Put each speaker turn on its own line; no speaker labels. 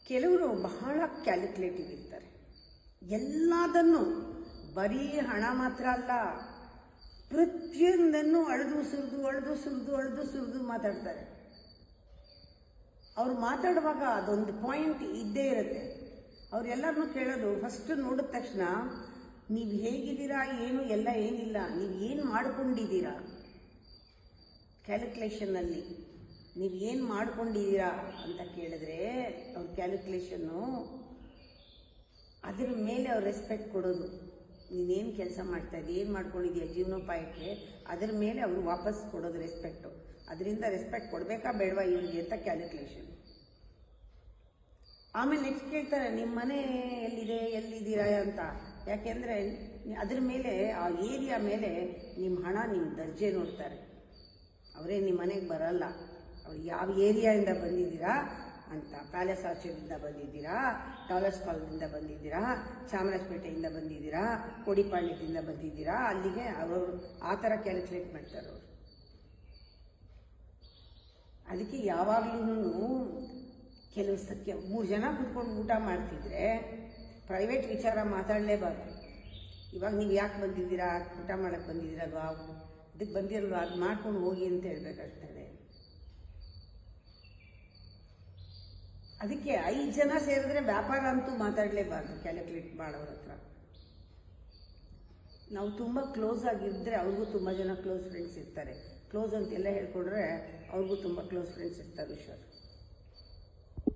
ಕೆಲವರು ಬಹಳ ಕ್ಯಾಲ್ಕುಲೇಟಿವ್ ಇರ್ತಾರೆ. ಎಲ್ಲದನ್ನು ಬರೀ ಹಣ ಮಾತ್ರ ಅಲ್ಲ, ಪ್ರತಿಯೊಂದನ್ನು ಅಳೆದು ಸುರಿದು ಮಾತಾಡ್ತಾರೆ. ಅವ್ರು ಮಾತಾಡುವಾಗ ಅದೊಂದು ಪಾಯಿಂಟ್ ಇದ್ದೇ ಇರುತ್ತೆ. ಅವರೆಲ್ಲರನ್ನೂ ಕೇಳೋದು, ಫಸ್ಟ್ ನೋಡಿದ ತಕ್ಷಣ ನೀವು ಹೇಗಿದ್ದೀರಾ ಏನು ಎಲ್ಲ ಏನಿಲ್ಲ, ನೀವು ಏನು ಮಾಡ್ಕೊಂಡಿದ್ದೀರಾ, ಕ್ಯಾಲ್ಕುಲೇಷನ್ನಲ್ಲಿ ನೀವು ಏನು ಮಾಡ್ಕೊಂಡಿದ್ದೀರಾ ಅಂತ ಕೇಳಿದ್ರೆ ಅವ್ರ ಕ್ಯಾಲ್ಕುಲೇಷನ್ನು ಅದ್ರ ಮೇಲೆ ಅವ್ರು ರೆಸ್ಪೆಕ್ಟ್ ಕೊಡೋದು. ನೀನೇನು ಕೆಲಸ ಮಾಡ್ತಾಯಿದ್ದೆ, ಏನು ಮಾಡ್ಕೊಂಡಿದ್ದೀಯ ಜೀವನೋಪಾಯಕ್ಕೆ, ಅದ್ರ ಮೇಲೆ ಅವರು ವಾಪಸ್ ಕೊಡೋದು ರೆಸ್ಪೆಕ್ಟು. ಅದರಿಂದ ರೆಸ್ಪೆಕ್ಟ್ ಕೊಡಬೇಕಾ ಬೇಡವಾ ಇವ್ರಿಗೆ ಅಂತ ಕ್ಯಾಲ್ಕುಲೇಷನ್. ಆಮೇಲೆ ನೆಕ್ಸ್ಟ್ ಕೇಳ್ತಾರೆ, ನಿಮ್ಮ ಮನೆ ಎಲ್ಲಿದ್ದೀರಾ ಅಂತ. ಯಾಕೆಂದರೆ ಅದ್ರ ಮೇಲೆ ಆ ಏರಿಯಾ ಮೇಲೆ ನಿಮ್ಮ ಹಣ, ನಿಮ್ಮ ದರ್ಜೆ ನೋಡ್ತಾರೆ. ಅವರೇ ನಿಮ್ಮ ಮನೆಗೆ ಬರಲ್ಲ, ಅವ್ರು ಯಾವ ಏರಿಯಾದಿಂದ ಬಂದಿದ್ದೀರಾ ಅಂತ. ಪ್ಯಾಲೇಸ್ ಆರ್ಚರ್ಡಿಂದ ಬಂದಿದ್ದೀರಾ, ಡಾಲರ್ಸ್ ಕಾಲದಿಂದ ಬಂದಿದ್ದೀರಾ, ಚಾಮರಾಜಪೇಟೆಯಿಂದ ಬಂದಿದ್ದೀರಾ, ಕೋಡಿಪಾಳ್ಯದಿಂದ ಬಂದಿದ್ದೀರಾ, ಅಲ್ಲಿಗೆ ಅವರು ಆ ಥರ ಕ್ಯಾಲ್ಕುಲೇಟ್ ಮಾಡ್ತಾರೆ ಅವರು. ಅದಕ್ಕೆ ಯಾವಾಗಲೂ ಕೆಲವು 3 ಜನ ಕುತ್ಕೊಂಡು ಊಟ ಮಾಡ್ತಿದ್ರೆ ಪ್ರೈವೇಟ್ ವಿಚಾರ ಮಾತಾಡಲೇಬಾರ್ದು. ಇವಾಗ ನೀವು ಯಾಕೆ ಬಂದಿದ್ದೀರಾ, ಊಟ ಮಾಡೋಕ್ಕೆ ಬಂದಿದ್ದೀರಲ್ವಾ, ಇದಕ್ಕೆ ಬಂದಿರಲ್ವಾ, ಅದು ಮಾಡ್ಕೊಂಡು ಹೋಗಿ ಅಂತ ಹೇಳ್ಬೇಕಾಗ್ತದೆ. ಅದಕ್ಕೆ 5 ಜನ ಸೇರಿದ್ರೆ ವ್ಯಾಪಾರ ಅಂತೂ ಮಾತಾಡಲೇಬಾರ್ದು ಕ್ಯಾಲ್ಕುಲೇಟ್ ಮಾಡೋರ ಹತ್ರ. ನಾವು ತುಂಬ ಕ್ಲೋಸ್ ಆಗಿದ್ದರೆ ಅವ್ರಿಗೂ ತುಂಬ ಜನ ಕ್ಲೋಸ್ ಫ್ರೆಂಡ್ಸ್ ಇರ್ತಾರೆ. ಕ್ಲೋಸ್ ಅಂತೆಲ್ಲ ಹೇಳ್ಕೊಂಡ್ರೆ ಅವ್ರಿಗೂ ತುಂಬ ಕ್ಲೋಸ್ ಫ್ರೆಂಡ್ಸ್ ಇರ್ತಾರೆ. ವಿಶ್ವಾಸ